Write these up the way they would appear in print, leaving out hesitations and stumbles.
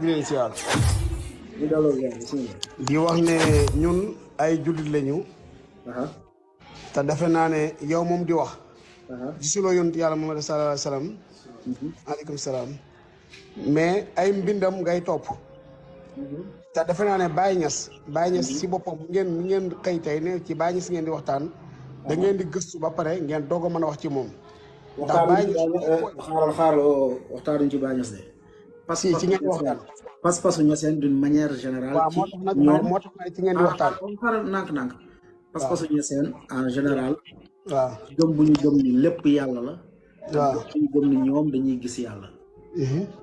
leen siyaar ñu daloo yaa bismillah. di wax ne ñun ay jullit lañu te defe naa ne yow moom di wax gisuloo yonent yàlla Muhammad sallallahu alayhi wa sallam aleykum salaam mais ay mbindam ngay topp te defe naa ne Baye Niass si boppam ngeen xëy tey ne ci Baye Niass ngeen di waxtaan da ngeen di gëstu ba pare ngeen doog a mën a wax ci moom ndax Baye Niass xaaral waxtaanuñ ci Baye Niass de parce que ci ngeen di waxtaan pas-pasu Niassène d'une manière générale. waaw moo tax nag ci ngeen di waxtaan. xaaral nànk-nànk. pas-pasu Niassène en général. waaw gëm bu ñu gëm ni lépp yàlla la. waaw te ñu gëm ni ñoom dañuy gis yàlla.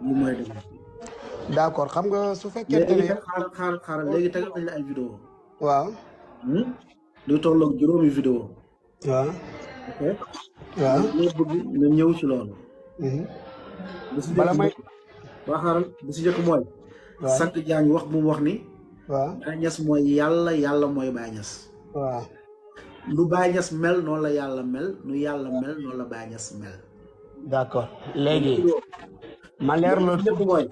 lu mooy dëgg. d'accord xam nga su fekkente ne. xaaral léegi tegal nañ la ay vidéo. waaw. luy tolloog juróomi vidéo. waaw. ok. waaw ñu bëgg nga ñëw ci loolu. bala may. waa xaaral bu si njëkk mooy. sant Diagne wax bu mu wax ni. waaw Baye Niass mooy yàlla mooy Baye Niass. waaw. lu Baye Niass mel noonu la yàlla mel nu yàlla mel noonu la Baye Niass mel. d'accord léegi. ma leer la lépp mooy.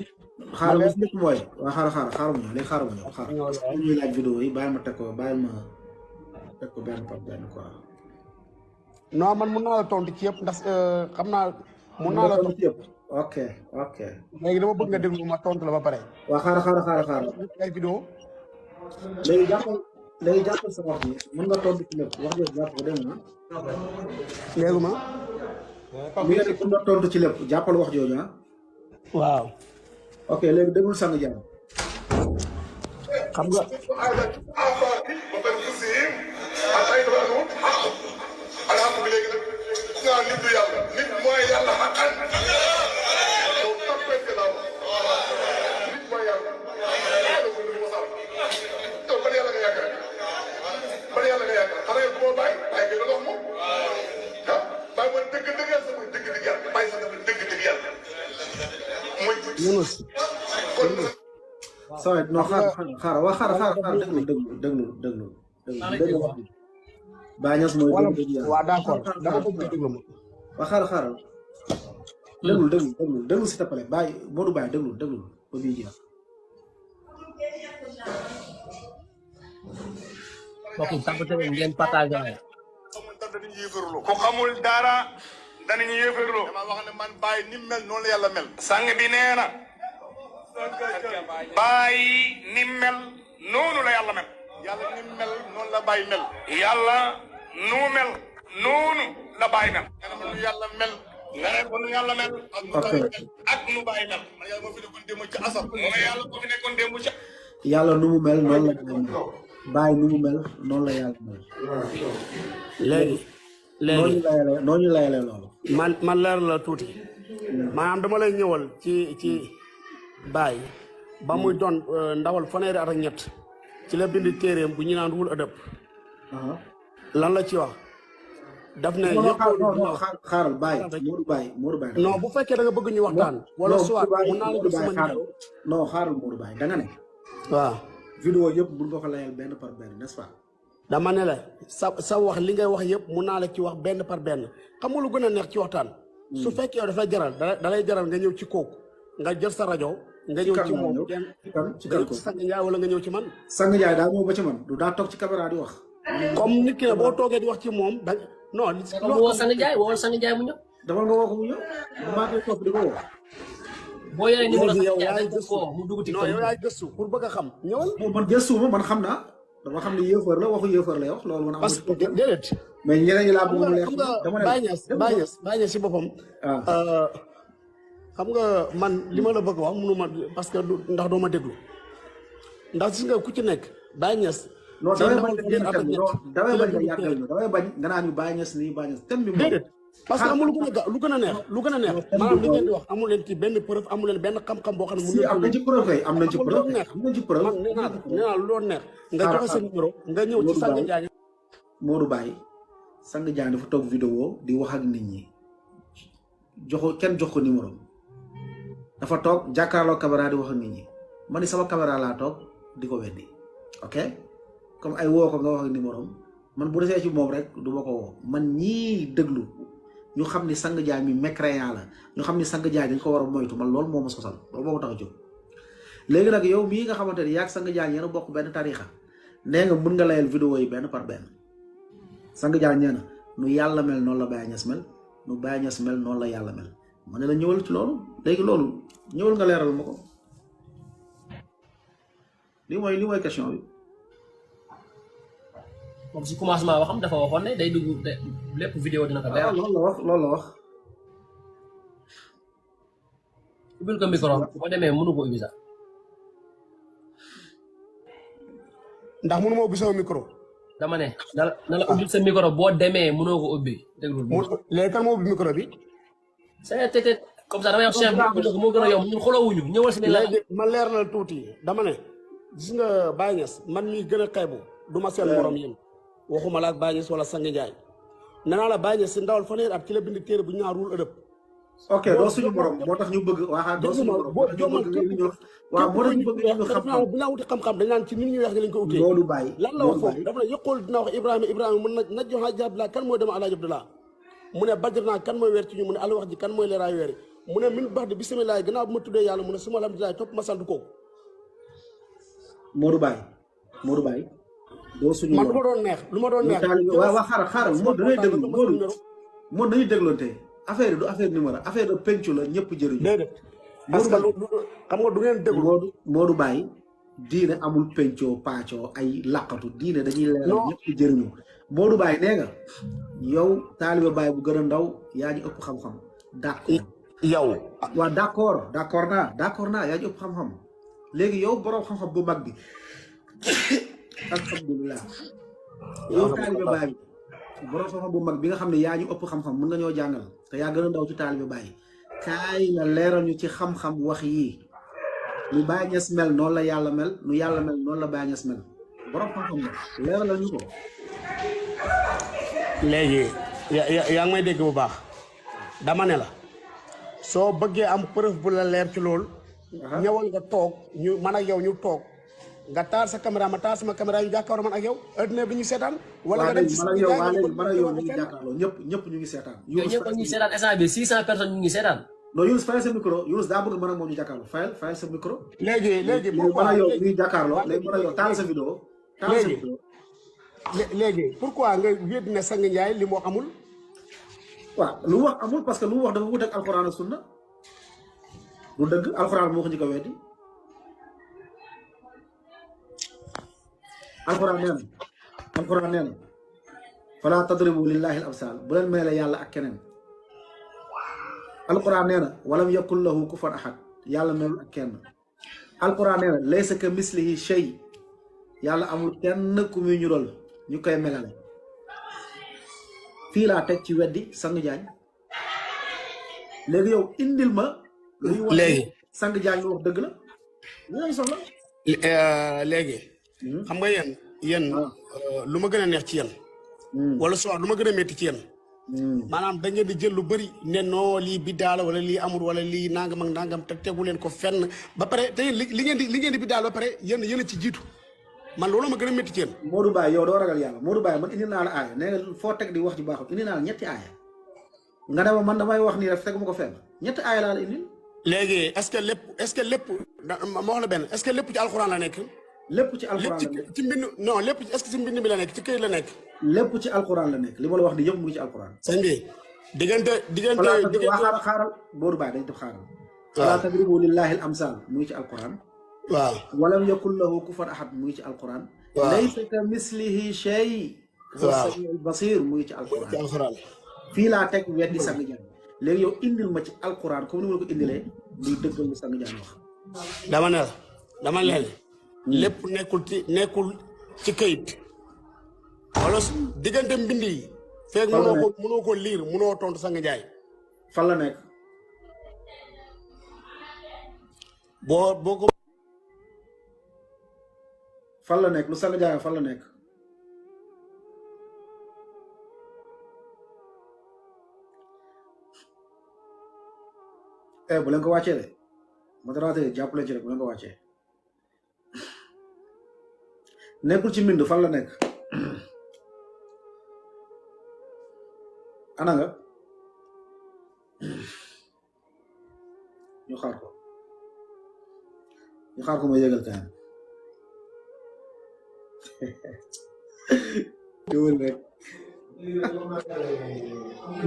xaaral bu si njëkk mooy. waa xaaral ma ñëw léegi xaaral ma ñëw xaaral. ñuy laaj vidéo yi bàyyi ma teg ko benn par benn quoi. non man mun naa la tontu ci yëpp ndax xam naa. mun naa la tontu ci yëpp. ok. léegi dama bëgg nga déglu ma tontu la ba pare. waa xaaral. ay vidéo. léegi jàppal sa wax bi mën nga tontu ci lépp wax jooju jàpp ko dégg nga. léegi ma. mën nga tontu ci lépp jàppal wax jooju ah. waaw. ok léegi déglu sang jàmm. xam nga. nit du yàlla nit mooy yàlla xaqan yow toppee ci laaw nit mooy yàlla yow ban yàlla nga yaakaar xanaa yow bu ma bàyyi gi nga dox moom ah bàyyi mooy dëgg yàlla mooy dëgg yàlla bàyyi sax dafa dëgg yàlla mooy Yunus saa yi non xaaral déglu Baye Niass mooy dëgg yàlla waaw d'accord dama bëgg nga déglu ma. waa xaaral déglu s'il te plaît Baye Modou Baye déglu ba bii jeex. mbokk yi tàmbali tamit ngeen partagé waaye. ku xamul dara danañu yéefarloo. dama wax ne man Baye ni mel noonu la yàlla mel. sang bi nee na. Baye ni mel noonu la yàlla mel. yàlla ni mel noonu la Baye mel. yàlla nu mel noonu la Baye mel. nga ne nu yàlla mel. nga ne ko nu yàlla mel. ak nu Baye mel. man yàlla moo fi nekkoon démb ci asar. mooy yàlla moo fi nekkoon démb ci. yàlla nu mu mel noonu la Baye nu mu mel noonu la yàlla mel. léegi. noonu layale loolu. man leer la tuuti. maanaam dama lay ñëwal ci Baye ba muy doon ndawal fanweeri at ak ñett ci la bind téeréem bu ñu naan Ruhul Adab. lan la ci wax. daf ne xaaral Baye Modou Baye. non bu fekkee da nga bëgg ñu waxtaan. wala soit mun naa la def sama numéro. non xaaral Modou Baye da nga ne. waaw. vidéo yëpp mun nga ko layal benn par benn n'est-ce pas. dama ne la sa wax li ngay wax yëpp mun naa la ci wax benn par benn xam nga lu gën a neex ci waxtaan. su fekkee yow dafay jaral da lay jaral nga ñëw ci kooku nga jël sa rajo. nga ñëw ci moom ci kan Sang Ndiaye wala nga ñëw ci man. Sang Ndiaye daa ñëw ba ci man du daa toog ci caméra di wax. comme nit ki ne boo toogee di wax ci moom da non. woo Sang Ndiaye woo Sang Ndiaye mu ñëw. dama nga woo ko mu ñëw maa koy topp di ko woo. boo yoree numéro Sang yow Ndiaye yaay gëstu mu dugg ci non yow yaay gëstu pour bëgg a xam ñëwal. man gëstuuma man xam naa dama xam ne yéefar la waxu yéefar lay wax loolu man. parce que déedéet. mais ñeneen ñi laa bëgg mu leer. dama ne Baye Niass si boppam. xam nga man li ma la bëgg wax mënuma parce que ndax doo ma déglu ndax gis nga ku ci nekk Baye Niass. non damay bañ nga naan ñu Baye Niass nii Baye Niass thème bi moom. déedéet parce que amul lu gën a neex maanaam li ngeen di wax amu leen ci benn preuve amu leen benn xam-xam boo xam ne. si am nañ ci preuve kay am nañ ci preuve man nee naa lu doon neex. nga joxe sa numéro nga ñëw ci Sang Ndiaye. Modou Baye Sang Ndiaye dafa toog vidéo di wax ak nit ñi kenn jox ko numéro dafa toog jàkkaarloo caméra di wax ak nit ñi man ni sama caméra laa toog di ko weddi ok comme ay woo ko nga wax ak numéro man bu desee ci moom rek du ma ko woo man ñii déglu ñu xam ni Sang Ndiaye mi mécréant la ñu xam ni Sang Ndiaye dañ ko war a moytu man loolu moo ma sosal loolu moo ma tax a jóg léegi nag yow mii nga xamante ni yaag sang jaan yéen a bokk benn tarixa nee nga mën nga layal vidéo yi benn par benn sang jaan nee na nu yàlla mel noonu la Baye Niass mel nu Baye Niass mel noonu la yàlla mel ma ne la ñëwal ci loolu léegi loolu ñëwal nga leeral ma ko li mooy question bi. moom si commencement waxam dafa waxoon ne day dugg lépp vidéo dina ko leeral. loolu la wax. ubbil ko micro boo demee mënu ko ubbi sax. ndax mënu ma ubbi sama micro. dama ne na la ubbil sa micro boo demee mënoo ko ubbi déglul. léegi kan moo ubbi micro bi. c'est peut-être comme ça damay wax chef bi moo gën a yomb ñun xolowuñu ñëwal si ne la. léegi ma leer la tuuti dama ne. gis nga Baye Niass man mii gën a xeebu du ma seen morom yéen waxuma la ak Baye Niass wala Sang Ndiaye nee naa la Baye Niass si ndawal fanweeri at ci la bind téere bu ñu naan ruul ëdëb. ok doo suñu morom moo tax ñu bëgg waa doo suñu morom moo tax ñu bëgg ñu xam-xam bu ñu wuti xam-xam dañ naan ci nit ñuy wax nga lañ ko utee loolu bàyyi lan la wax foofu dafa ne yëqool dina wax Ibrahima mun na jox Abdallah kan mooy dama Alaaji Abdallah mu ne Badr naa kan mooy weer ci ñu mu ne ala wax ji kan mooy leeraay weeri mu ne min bax di bisimilah gannaaw bu ma tuddee yàlla mu ne suma alhamdulilah topp ma sant kooku Modou Baye doo suñu man lu ma doon neex waaw xaaral Modou dañuy déglu Modou dañuy dégloonte affaire yi du affaire numéro affaire de pencu la ñëpp jëriñu. déedéet parce que xam nga du ngeen déglu. Modou Baye diine amul pencoo paacoo ay laqatu diine dañuy leeral ñëpp jëriñu. Modou Baye nee nga yow taaliba Baye bu gën a ndaw yaa ñu ëpp xam-xam. d'accord yow. waaw d'accord naa yaa ñu ëpp xam-xam léegi yow borom xam-xam bu mag bi alhamdulilah. yow taaliba Baye bi borom xam-xam bu mag bi nga xam ne yaa ñu ëpp xam-xam mën nga ñoo jàngal te yaa gën a ndaw ci taalibe Baye kaay nga leeral ñu ci xam-xam wax yii lu Baye Niass mel noonu la yàlla mel nu yàlla mel noonu la Baye Niass mel borom xam-xam la leeralal ñu ko. léegi yaa ngi may dégg bu baax dama ne la soo bëggee am preuve bu la leer ci loolu. ñëwal nga toog ñu man ak yow ñu toog. nga taal sa caméra ma taal sama caméra ñu jàkkaarloo man ak yow adduna bi ñu seetaan. wala nga dem ci man ak yow ñu ngi jàkkaarloo ñëpp ñu ngi seetaan. ñëpp ñu ngi seetaan instant bi 600 personnes ñu ngi seetaan. non Yunus fayal sa micro Yunus daa bëgg mën ak moom ñu jàkkaarloo fayal sa micro. léegi pourquoi man ak yow ñu ngi jàkkaarloo léegi man ak yow taal sa vidéo. léegi pourquoi nga wéet ne Sang Ndiaye li mu wax amul. waaw lu wax amul parce que lu wax dafa wut ak alxuraan ak sunna lu dëgg alxuraan moo ko njëkk a weddi alxuraan nee na fala tadribu lillahi al amsal bu leen meele yàlla ak keneen alxuraan nee na walam yakul lahu kufuwan ahad yàlla melul ak kenn alxuraan nee na laysa ka mislihi shay yàlla amul kenn ku muy ñu rol ñu koy melale fii laa teg ci weddi Sang Diagne léegi yow indil ma léegi Sang Diagne lu wax dëgg la ñu soxla léegi xam nga yéen lu ma gën a neex ci yéen wala soit lu ma gën a métti ci yéen maanaam da ngeen di jël lu bëri ne noo lii biddaa la wala lii amul wala lii nangam ak nangam te tegu leen ko fenn ba pare te li ngeen di biddaal ba pare yéen a ci jiitu man loolu ma gën a métti ci yéen. Modou Baye yow doo ragal yàlla Modou Baye man indi naa la aaya nee nga foo teg di wax ji baaxul indi naa la ñetti aaya nga ne ma man damay wax nii rek tegu ma ko fenn ñetti aaya laa la indi. léegi est-ce que lépp ma wax la benn est-ce que lépp ci alxuraan la nekk. lépp ci alxuraan la nekk ci mbind non lépp est-ce que ci mbind mi la nekk ci këyit la nekk. lépp ci alxuraan la nekk li ma la wax di yëpp mu ngi ci alxuraan. sëñ bi diggante waa xaaral Modou Baye dañ def xaaral. waaw laa tadribu lillahi al amsal mu ngi ci alxuraan. waaw walam yakul lahu kufuwan ahad mu ngi ci alquran. waaw laysa ka mislihi shay. waaw samiul basir mu ngi ci alquran. ci alquran. fii laa teg weddi Sang Diagne léegi yow indil ma ci alquran comme ni ma la ko indilee muy dëggal lu Sang Diagne wax. dama leen lépp nekkul ci këyit. wala diggante mbind yi. feeg mënoo ko liir mënoo tontu Sang Diagne. fan la nekk. boo ko. fan la nekk lu Sang Diagne fan la nekk. bu leen ko wàccee de modérateur jàpp leen ci rek bu leen ko wàccee nekkul ci mbind fan la nekk ana nga ñu xaar ko ñu xaar ko ma yëgal kaay ñëwal rek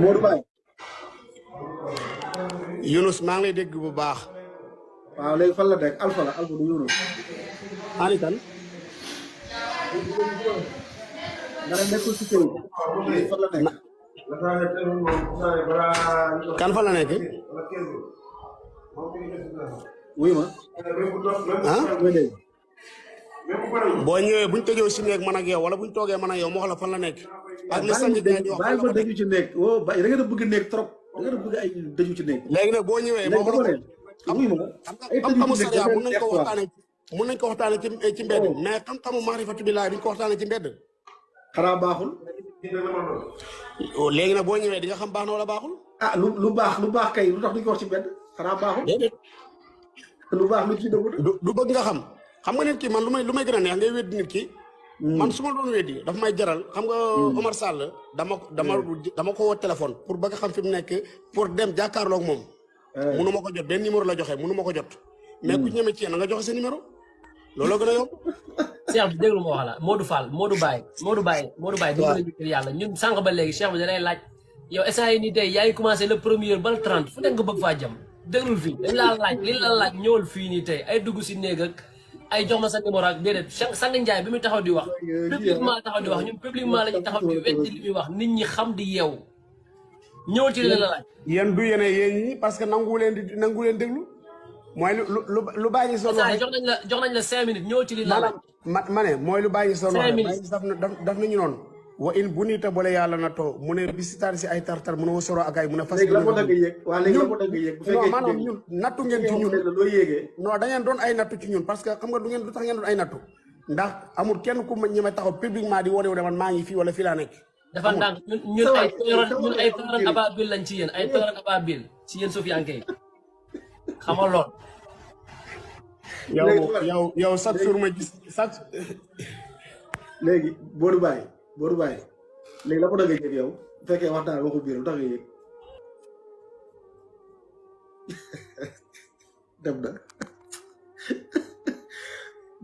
Modou Baye Yunus maa ngi lay dégg bu baax. waaw léegi fan la nekk Alpha la Alpha du Yunus ani kan nga ne nekkul ci kër gi fan la nekk kan fa la nekk wuy ma ah mooy dégg boo ñëwee buñ tëjoo si néeg man ak yow wala buñ toogee man ak yow moo xam la fan la nekk ak li sañ di wax bàyyi ma dëju ci nekk woo ba da ngeen a bëgg nekk trop da ngeen a bëgg ay dëju ci nekk léegi nag boo ñëwee moo xam wuy ma ay dëju xam-xamu ci nekk sariya mun nañ ko waxtaane ci mbedd mais xam-xamu maarifatu billaahi duñ ko waxtaane ci mbedd xanaa baaxul léegi nag boo ñëwee di nga xam baax na wala baaxul ah lu baax kay lu tax duñ ko wax ci mbedd xanaa baaxul lu baax lu ci dëggu du bëgg nga xam nga nit ki man lu may gën a neex ngay weddi nit ki man su ma doon weddi daf may jaral xam nga Omar Sall dama ko woo téléphone pour bëgg xam fi mu nekk pour dem jàkkaarloog moom munu ma ko jot benn numéro la joxe munu ma ko jot mais ku ñeme ci yéen nga joxe sa numéro looloo gën a yomb Cheikh bi déglu ma wax la Modou Fall Modou Baye dama la jikir yàlla ñun sànq ba léegi Cheikh bi da lay laaj yow instant yi nii tey yaa ngi commencé le premier ba le 30 fu nekk nga bëgg faa jëm déglul fii dañ laa laaj li la laaj ñëwal fii nii tey ay dugg si néeg ak ay jox ma sa numéro ak déedéet sang Njaay bi muy taxaw di wax publiquement taxaw di wax ñun publiquement la ñu taxaw di weddi li muy wax nit ñi xam di yeewu ñëwal ci li la laaj yéen du yéen ñi parce que nangu leen déglu mooy lu bàyyi son wax jox nañ la 5 minutes ñëwal ci li la laaj ma ne mooy lu bàyyi son wax daf nañu noonu wa in bu niita boole yàlla na too mu ne bisitaan si ay tartar mu ne wa soro ak ay mu ne fas léegi la ko dagg yéeg waaw léegi la ko dagg yéeg bu fekkee non maanaam ñun nattu ngeen ci ñun loo yéegee non da ngeen doon ay nattu ci ñun parce que xam nga lu tax ngeen doon ay nattu ndax amul kenn ku ñi may taxaw publiquement di wone man maa ngi fii wala fii laa nekk dafa ndànk ñun ay tooran ababil lañ ci yéen ay tooran ababil ci yéen sofiyanke yi xamal lool yow chaque jour ma gis chaque léegi Modou Baye léegi la ko dagg yéeg yow bu fekkee waxtaan waxu biir lu tax nga yéeg dem na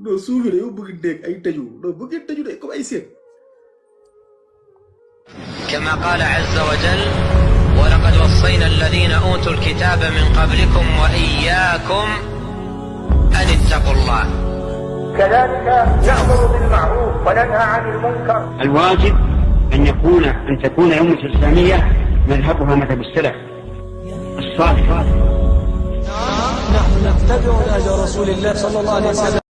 non suufi de yow bëgg dégg ay tëju non bëgg tëju de comme ay seet كما قال عز وجل ولقد وصينا الذين أوتوا الكتاب من قبلكم وإياكم أن اتقوا الله كذلك نأمر بالمعروف وننهى عن المنكر. الواجب أن تكون أمة الإسلامية مذهبها مذهب السلف الصالح. نحن نتبع نهج رسول الله صلى الله عليه وسلم.